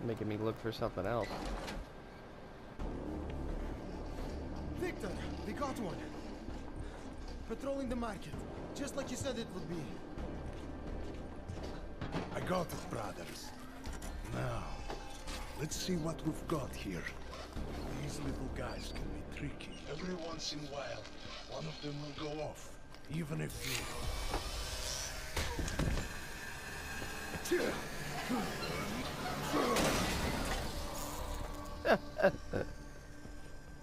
making me look for something else. Victor, we got one. Patrolling the market, just like you said it would be. I got it, brothers. Now, let's see what we've got here. These little guys can be tricky. Every once in a while, one of them will go off, even if you...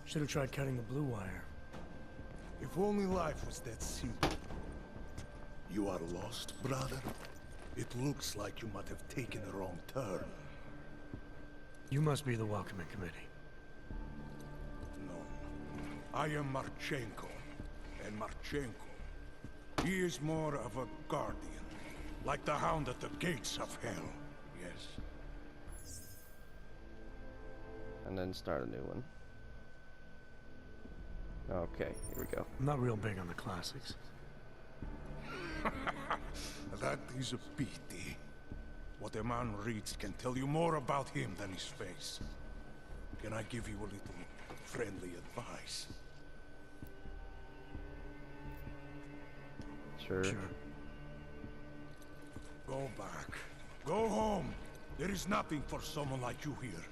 Should have tried cutting the blue wire. If only life was that simple. You are lost, brother? It looks like you might have taken a wrong turn. You must be the welcoming committee. No. I am Marchenko. And Marchenko, he is more of a guardian. Like the hound at the gates of hell. Yes. And then start a new one. Okay, here we go. I'm not real big on the classics. That is a pity. What a man reads can tell you more about him than his face. Can I give you a little friendly advice? Sure. Go back. Go home. There is nothing for someone like you here.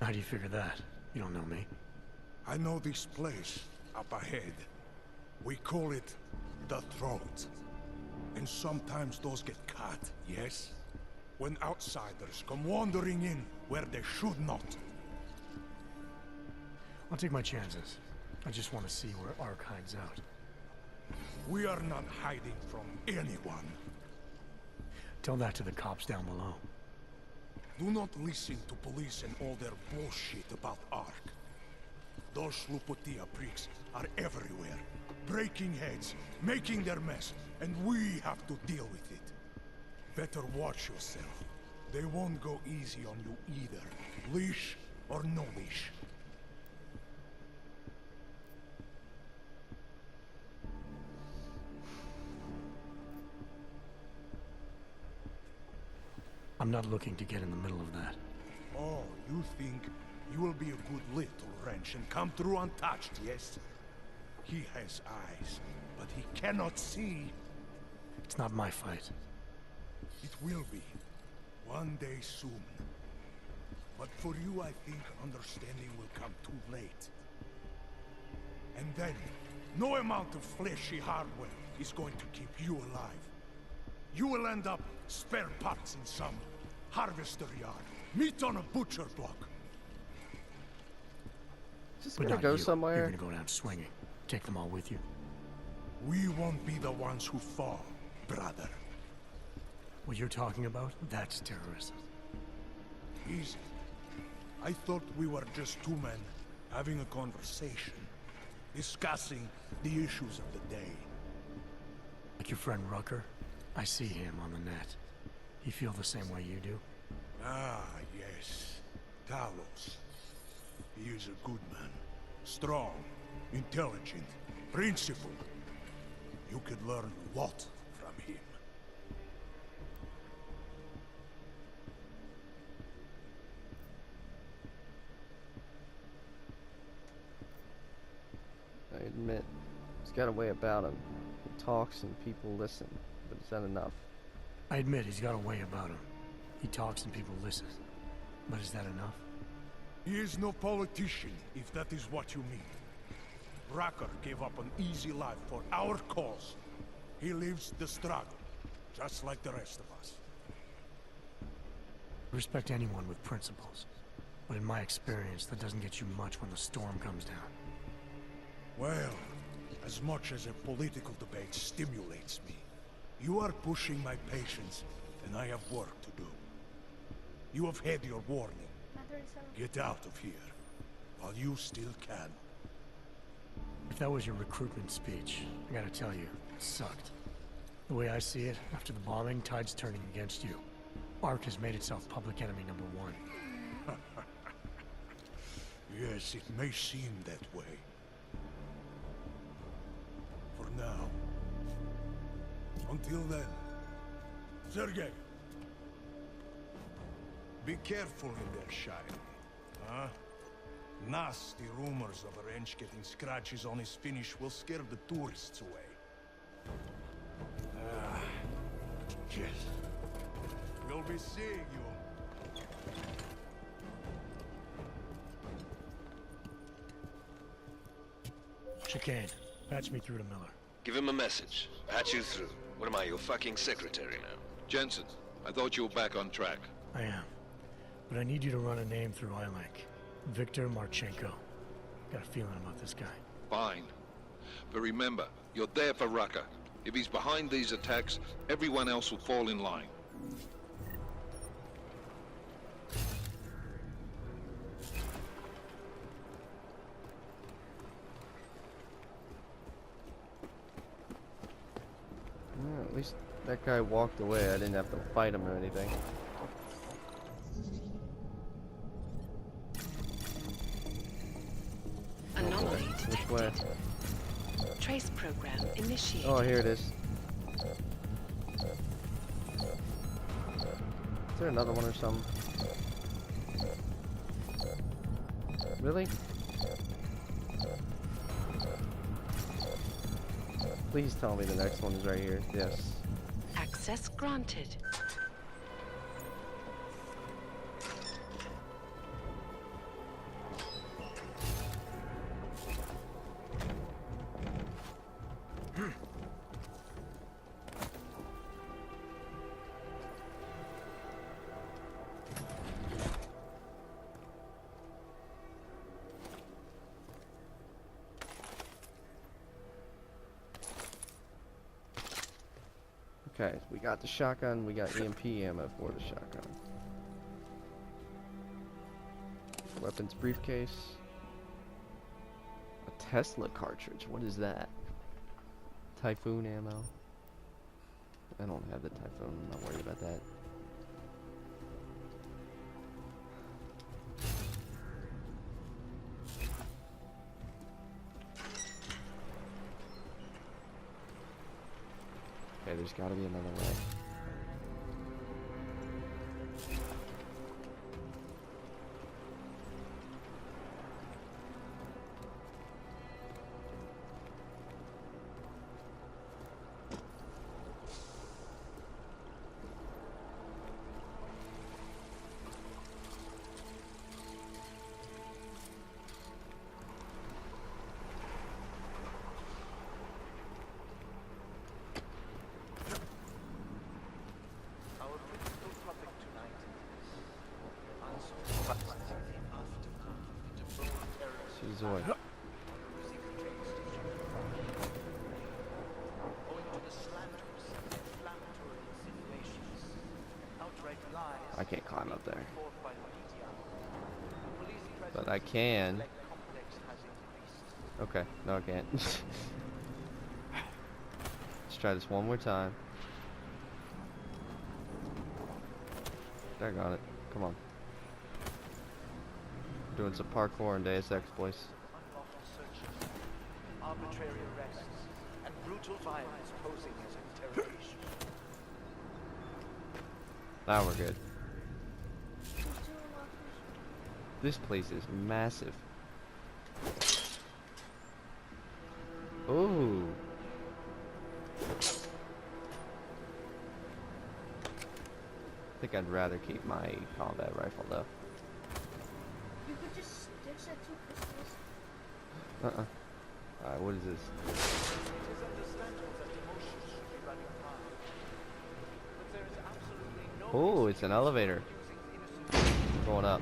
How do you figure that? You don't know me. I know this place, up ahead. We call it the Throat. And sometimes those get cut, yes? When outsiders come wandering in where they should not. I'll take my chances. I just want to see where Ark hides out. We are not hiding from anyone. Tell that to the cops down below. Do not listen to police and all their bullshit about Ark. Those Slupotia pricks are everywhere, breaking heads, making their mess, and we have to deal with it. Better watch yourself. They won't go easy on you either, leash or no leash. I'm not looking to get in the middle of that. Oh, you think you will be a good little wrench and come through untouched, yes? He has eyes, but he cannot see. It's not my fight. It will be. One day soon. But for you, I think understanding will come too late. And then, no amount of fleshy hardware is going to keep you alive. You will end up spare parts in some harvester yard, meat on a butcher block. Just But gonna not go you. somewhere. You're gonna go down swinging. Take them all with you. We won't be the ones who fall, brother. What you're talking about, that's terrorism. Easy. I thought we were just two men having a conversation, discussing the issues of the day. Like your friend Rucker? I see him on the net. He feel the same way you do? Ah, yes. Talos. He is a good man. Strong, intelligent, principled. You could learn a lot from him. I admit, he's got a way about him. He talks and people listen, but is that enough? I admit he's got a way about him. He talks and people listen. But is that enough? He is no politician, if that is what you mean. Rucker gave up an easy life for our cause. He lives the struggle, just like the rest of us. Respect anyone with principles. But in my experience, that doesn't get you much when the storm comes down. Well, as much as a political debate stimulates me, you are pushing my patience, and I have work to do. You have had your warning. Get out of here, while you still can. If that was your recruitment speech, I gotta tell you, it sucked. The way I see it, after the bombing, tide's turning against you. Ark has made itself public enemy #1. Yes, it may seem that way. For now. Until then. Sergei! Be careful in there, Shire. Huh? Nasty rumors of a wrench getting scratches on his finish will scare the tourists away. Yes. We'll be seeing you. Chicane, patch me through to Miller. Give him a message. Patch you through. What am I, your fucking secretary now? Jensen, I thought you were back on track. I am. But I need you to run a name through ILANC. Victor Marchenko. Got a feeling about this guy. Fine. But remember, you're there for Rucker. If he's behind these attacks, everyone else will fall in line. Yeah, at least that guy walked away. I didn't have to fight him or anything. Anomaly Which way? detected. Trace program initiated. Oh, here it is. Is there another one or something? Really? Please tell me the next one is right here. Yes. Access granted. Okay, we got the shotgun, we got EMP ammo for the shotgun. Weapons briefcase. A Tesla cartridge, what is that? Typhoon ammo. I don't have the Typhoon, I'm not worried about that. Okay, there's gotta be another way. Zoid. I can't climb up there. But I can. Okay, no I can't. Let's try this one more time. I got it. Come on. Doing some parkour and Deus Ex, boys. Arbitrary arrests and brutal violence posing as interrogation. Now we're good. This place is massive. Ooh. I think I'd rather keep my combat rifle though. You could just stitch that two pistols. Alright, what is this? It is understandable that emotions should be running high, but there is absolutely no Oh, it's an elevator. Going up.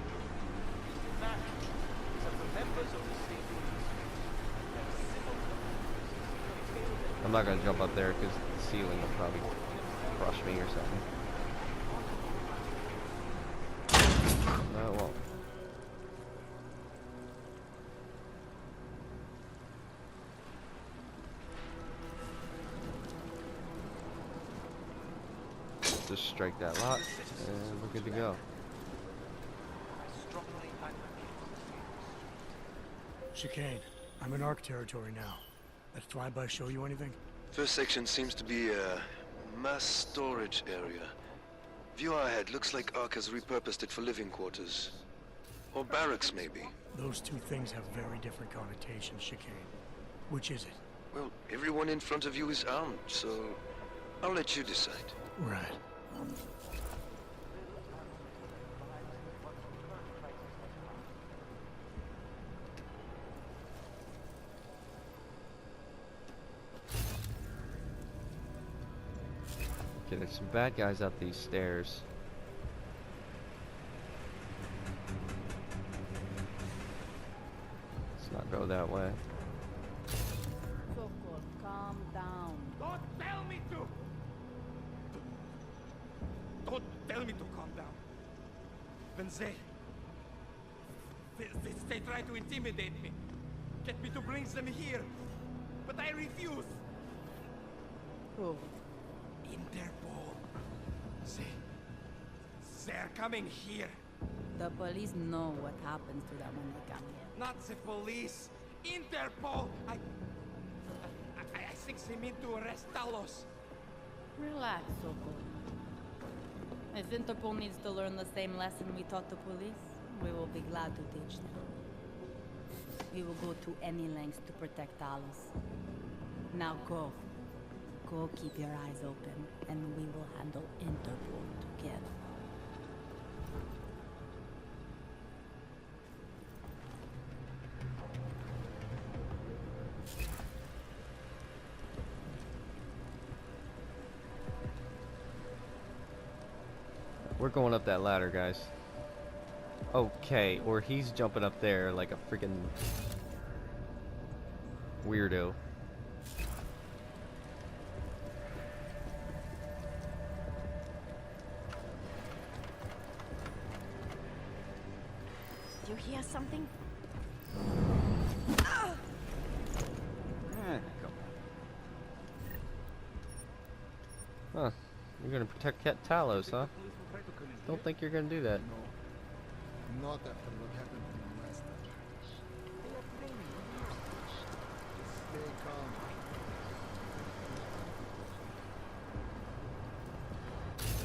fact that the members of the state police and civil government I'm not gonna jump up there because the ceiling will probably crush me or something. No, it won't. Just strike that lock, and we're good to go. strongly advocate. Chicane, I'm in ARC territory now. That flyby show you anything? First section seems to be a mass storage area. View ahead. Looks like Ark has repurposed it for living quarters. Or barracks, maybe. Those two things have very different connotations, Chicane. Which is it? Well, everyone in front of you is armed, so I'll let you decide. Right. Okay, there's some bad guys up these stairs. Let's not go that way. Sokol, calm down. Don't tell me to! Don't tell me to calm down. When they try to intimidate me, get me to bring them here, but I refuse. Who? Interpol. They're coming here. The police know what happens to them when they come here. Not the police. Interpol. I think they mean to arrest Talos. Relax, Sokol. If Interpol needs to learn the same lesson we taught the police, we will be glad to teach them. We will go to any lengths to protect Talos. Now go. Go keep your eyes open, and we will handle Interpol together. We're going up that ladder, guys. Okay, or he's jumping up there like a freaking weirdo. Do you hear something? Huh. You're gonna protect Talos, huh? Don't think you're gonna do that. No, not after what happened to my master. Stay calm.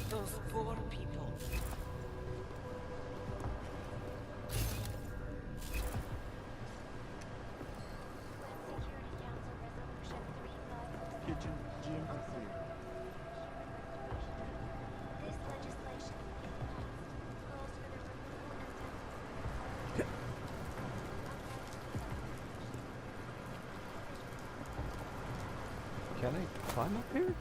Those poor people. Kitchen, gym, and food. This legislation, if passed, calls for the removal and Can I climb up here?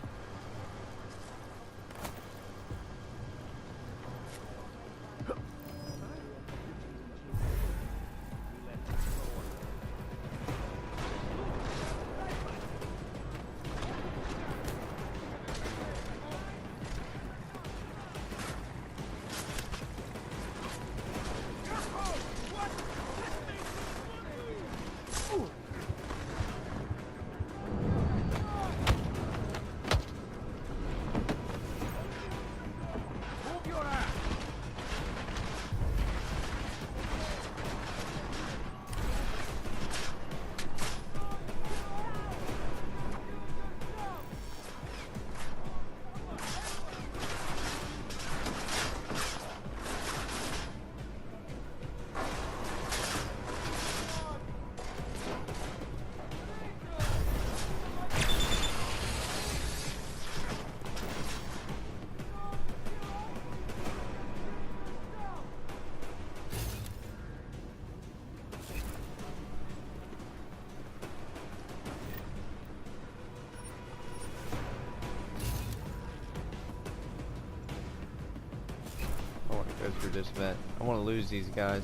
I want to go through this vent. I want to lose these guys.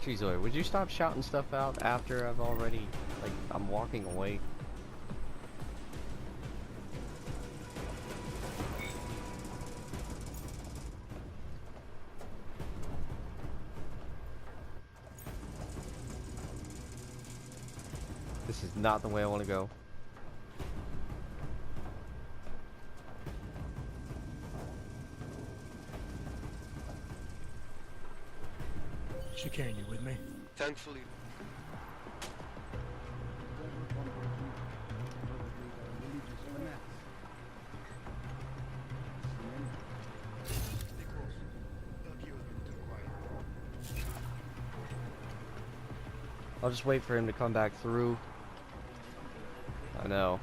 Jeez, Zoe, would you stop shouting stuff out after I've already, like, I'm walking away? This is not the way I want to go. Chicane, you with me? Thankfully. I'll just wait for him to come back through. I know.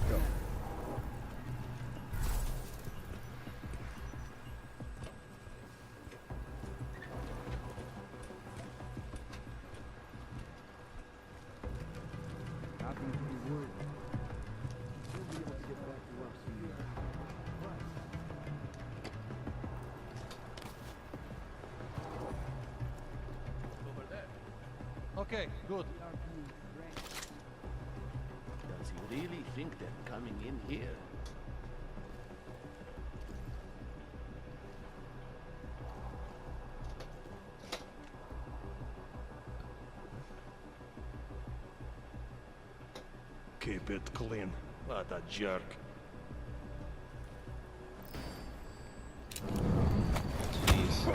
Go. Okay, good. Does he really think they're coming in here? Keep it clean. What a jerk. Jeez.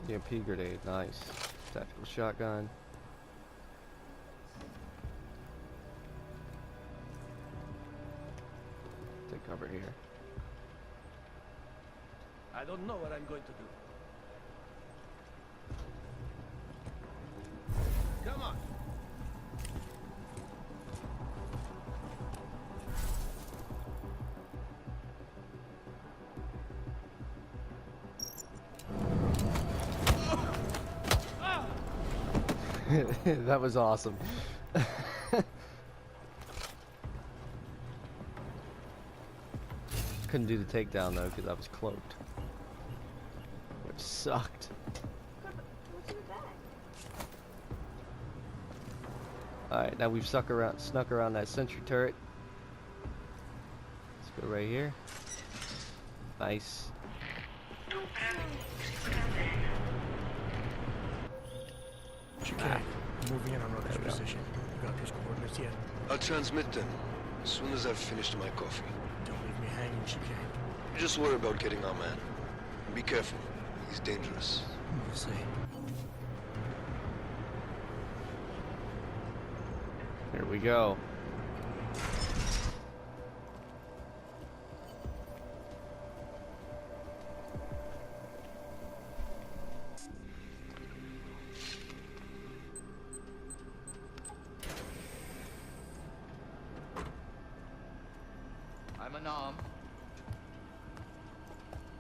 EMP grenade, nice. Tactical shotgun. Take cover here. I don't know what I'm going to do. Come on. That was awesome. Couldn't do the takedown though because I was cloaked, which sucked. Alright, now we've snuck around that sentry turret. Let's go right here. Nice. Chicane, moving in on Rucker's position. You got those coordinates yet? I'll transmit them as soon as I've finished my coffee. Don't leave me hanging, Chicane. You just worry about getting our man. And be careful. He's dangerous. We'll see. Here we go. I'm unarmed.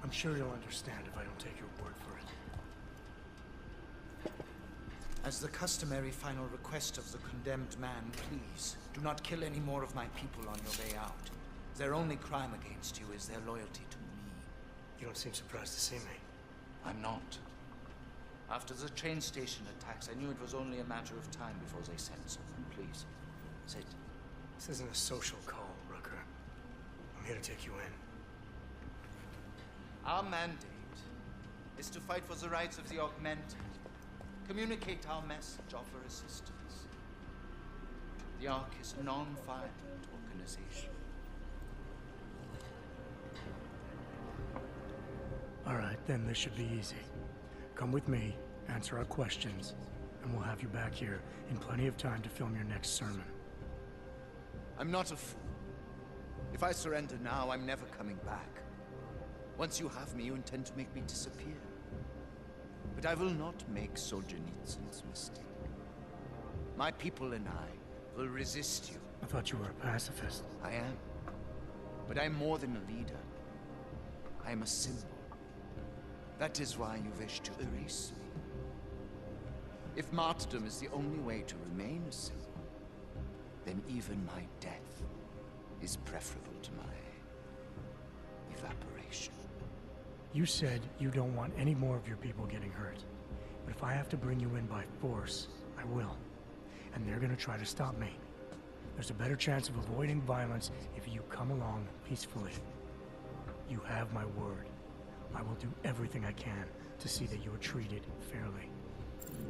I'm sure you'll understand if I don't take your word for it. As the customary final request of the condemned man, please, do not kill any more of my people on your way out. Their only crime against you is their loyalty to me. You don't seem surprised to see me. I'm not. After the train station attacks, I knew it was only a matter of time before they sent someone. Please, sit. This isn't a social call, Rucker. I'm here to take you in. Our mandate is to fight for the rights of the augmented. Communicate our message, offer assistance. The Ark is a non-violent organization. All right, then this should be easy. Come with me, answer our questions, and we'll have you back here in plenty of time to film your next sermon. I'm not a fool. If I surrender now, I'm never coming back. Once you have me, you intend to make me disappear. But I will not make Solzhenitsyn's mistake. My people and I will resist you. I thought you were a pacifist. I am. But I'm more than a leader. I am a symbol. That is why you wish to erase me. If martyrdom is the only way to remain a symbol, then even my death is preferable to my evaporation. You said you don't want any more of your people getting hurt. But if I have to bring you in by force, I will. And they're gonna try to stop me. There's a better chance of avoiding violence if you come along peacefully. You have my word. I will do everything I can to see that you are treated fairly.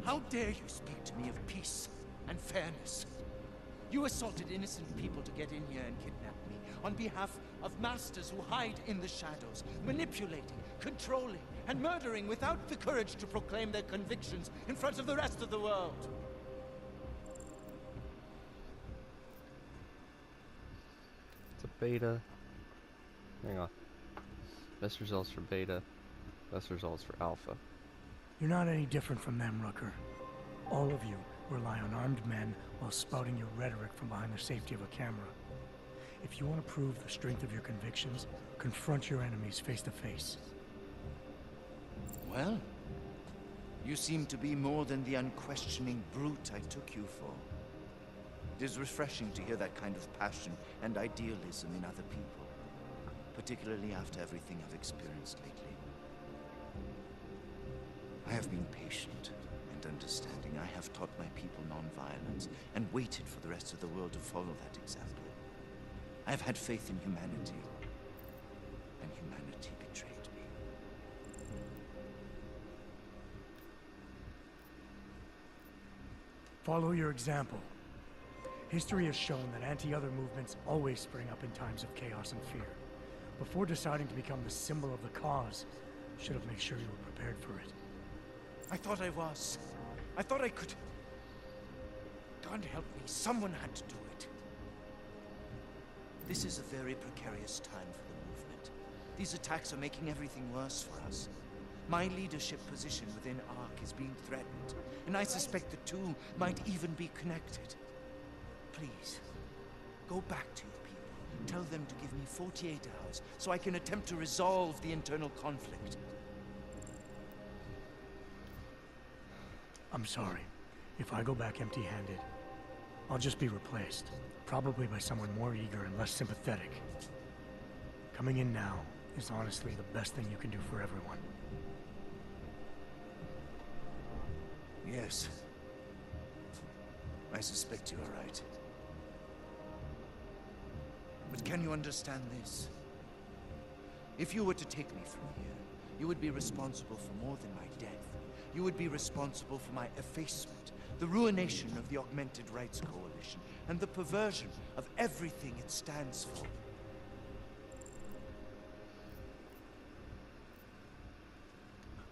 How dare you speak to me of peace and fairness? You assaulted innocent people to get in here and kidnap me on behalf of masters who hide in the shadows, manipulating, controlling, and murdering without the courage to proclaim their convictions in front of the rest of the world. to beta. Hang on. Best results for beta. Best results for alpha. You're not any different from them, Rucker. All of you rely on armed men while spouting your rhetoric from behind the safety of a camera. If you want to prove the strength of your convictions, confront your enemies face to face. Well, you seem to be more than the unquestioning brute I took you for. It is refreshing to hear that kind of passion and idealism in other people, particularly after everything I've experienced lately. I have been patient and understanding. I have taught my people non-violence and waited for the rest of the world to follow that example. I have had faith in humanity, and humanity betrayed me. Follow your example. History has shown that anti-other movements always spring up in times of chaos and fear. Before deciding to become the symbol of the cause, you should have made sure you were prepared for it. I thought I was. I thought I could. God help me, someone had to do it. This is a very precarious time for the movement. These attacks are making everything worse for us. My leadership position within ARC is being threatened, and I suspect the two might even be connected. Please, go back to your people. Tell them to give me 48 hours so I can attempt to resolve the internal conflict. I'm sorry. If I go back empty-handed, I'll just be replaced. Probably by someone more eager and less sympathetic. Coming in now is honestly the best thing you can do for everyone. Yes. I suspect you are right. But can you understand this? If you were to take me from here, you would be responsible for more than my death. You would be responsible for my effacement, the ruination of the Augmented Rights Coalition, and the perversion of everything it stands for.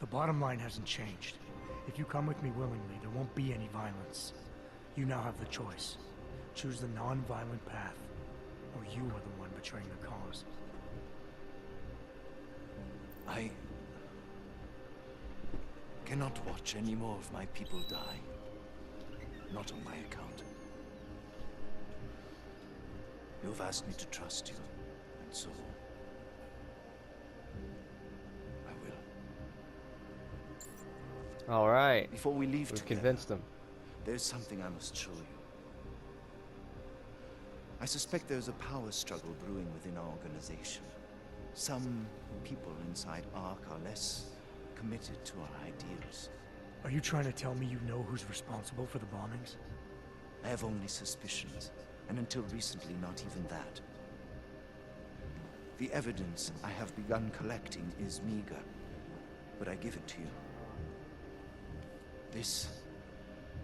The bottom line hasn't changed. If you come with me willingly, there won't be any violence. You now have the choice. Choose the non-violent path, or you are the one betraying the cause. I cannot watch any more of my people die. Not on my account. You've asked me to trust you, and so I will. All right. Before we leave We've together, convinced them. there's something I must show you. I suspect there's a power struggle brewing within our organization. Some people inside ARC are less committed to our ideals. Are you trying to tell me you know who's responsible for the bombings? I have only suspicions, and until recently, not even that. The evidence I have begun collecting is meager, but I give it to you. This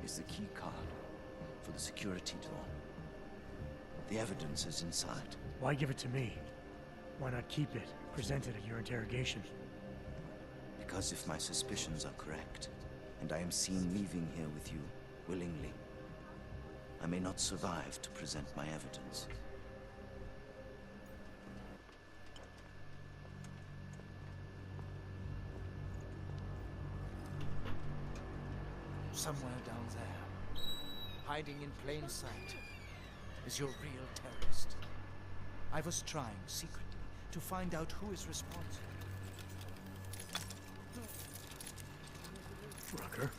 is the key card for the security door. The evidence is inside. Why give it to me? Why not keep it, present it at your interrogation? Because if my suspicions are correct, and I am seen leaving here with you willingly, I may not survive to present my evidence. Somewhere down there, hiding in plain sight, is your real terrorist. I was trying secretly to find out who is responsible. Rucker?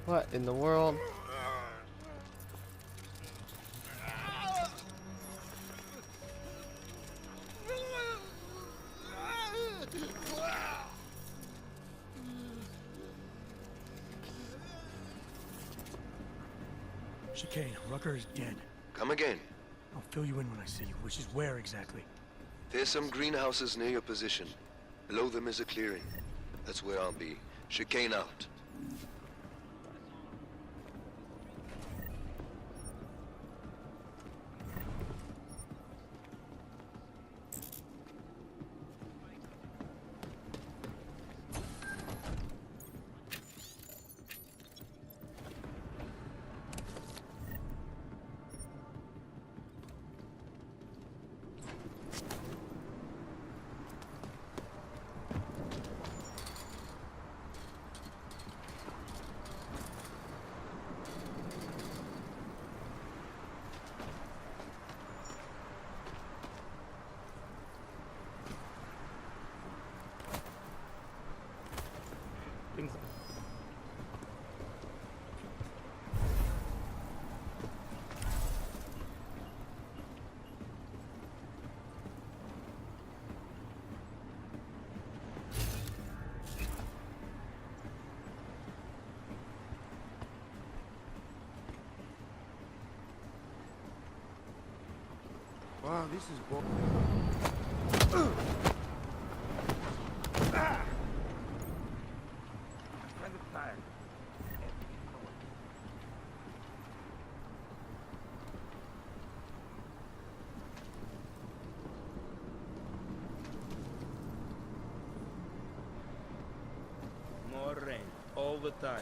What in the world? Chicane, Rucker is dead. Come again. I'll fill you in when I see you, which is where exactly? There's some greenhouses near your position. Below them is a clearing. That's where I'll be. Chicane out. Things. Wow, this is bo- Kind of tired. More rain all the time.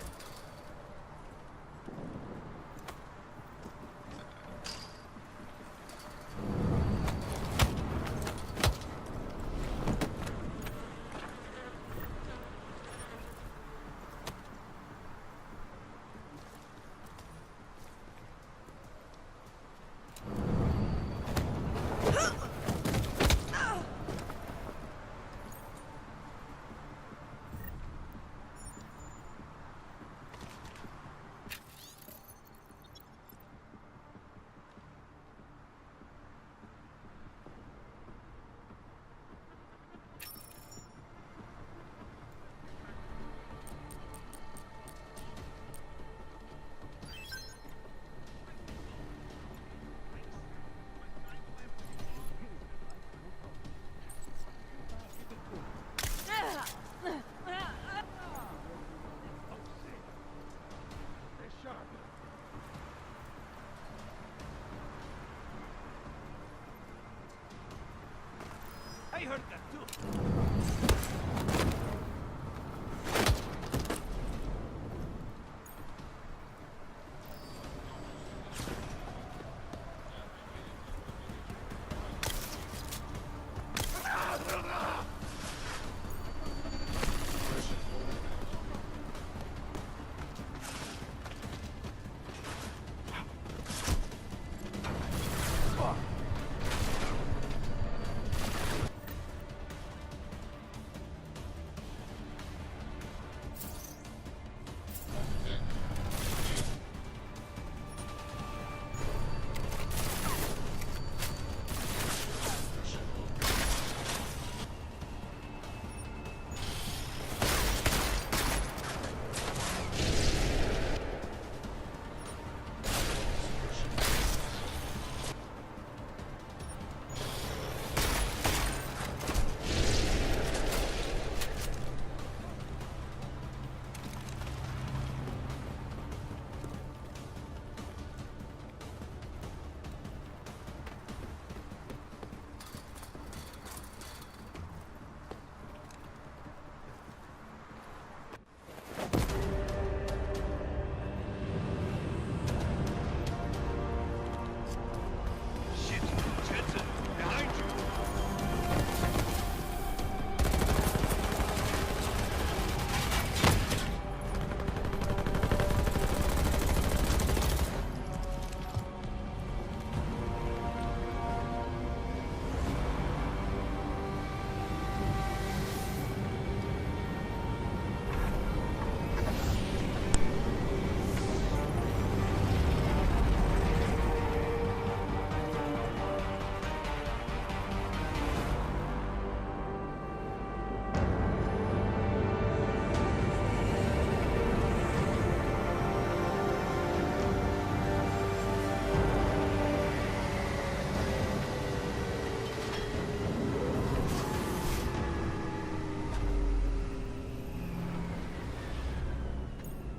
I heard that too.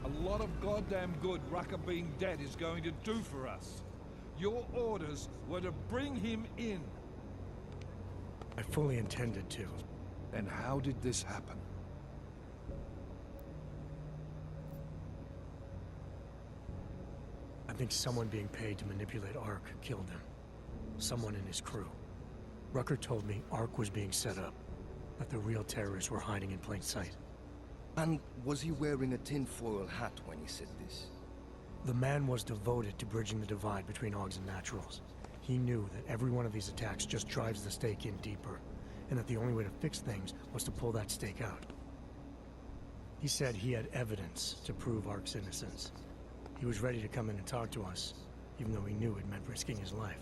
A lot of goddamn good Rucker being dead is going to do for us. Your orders were to bring him in. I fully intended to. And how did this happen? I think someone being paid to manipulate Ark killed him. Someone in his crew. Rucker told me Ark was being set up, that the real terrorists were hiding in plain sight. And was he wearing a tinfoil hat when he said this? The man was devoted to bridging the divide between Augs and Naturals. He knew that every one of these attacks just drives the stake in deeper, and that the only way to fix things was to pull that stake out. He said he had evidence to prove Ark's innocence. He was ready to come in and talk to us, even though he knew it meant risking his life.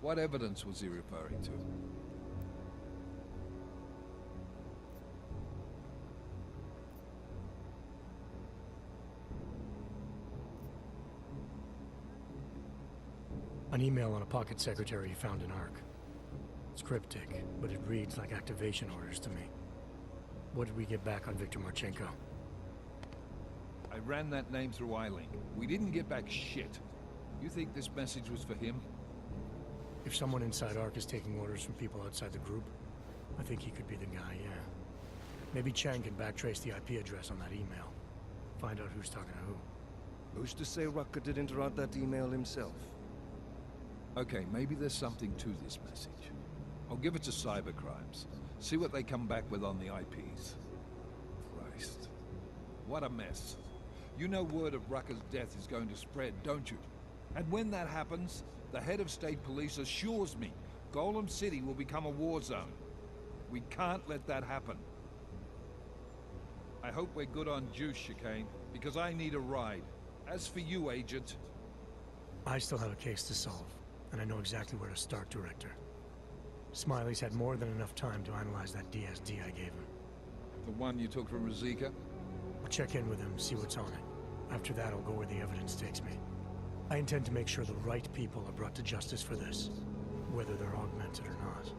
What evidence was he referring to? An email on a pocket secretary he found in Ark. It's cryptic, but it reads like activation orders to me. What did we get back on Viktor Marchenko? I ran that name through iLink. We didn't get back shit. You think this message was for him? If someone inside Ark is taking orders from people outside the group, I think he could be the guy, yeah. Maybe Chang can backtrace the IP address on that email. Find out who's talking to who. Who's to say Rucker didn't write that email himself? Okay, maybe there's something to this message. I'll give it to cybercrimes. See what they come back with on the IPs. Christ. What a mess. You know word of Rucker's death is going to spread, don't you? And when that happens, the head of state police assures me Golem City will become a war zone. We can't let that happen. I hope we're good on juice, Chicane, because I need a ride. As for you, Agent... I still have a case to solve, and I know exactly where to start, Director. Smiley's had more than enough time to analyze that DSD I gave him. The one you took from Rosika? I'll check in with him, see what's on it. After that, I'll go where the evidence takes me. I intend to make sure the right people are brought to justice for this, whether they're augmented or not.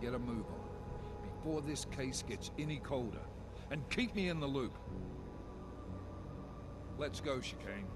Get a move on, before this case gets any colder. And keep me in the loop. Let's go, Chicane.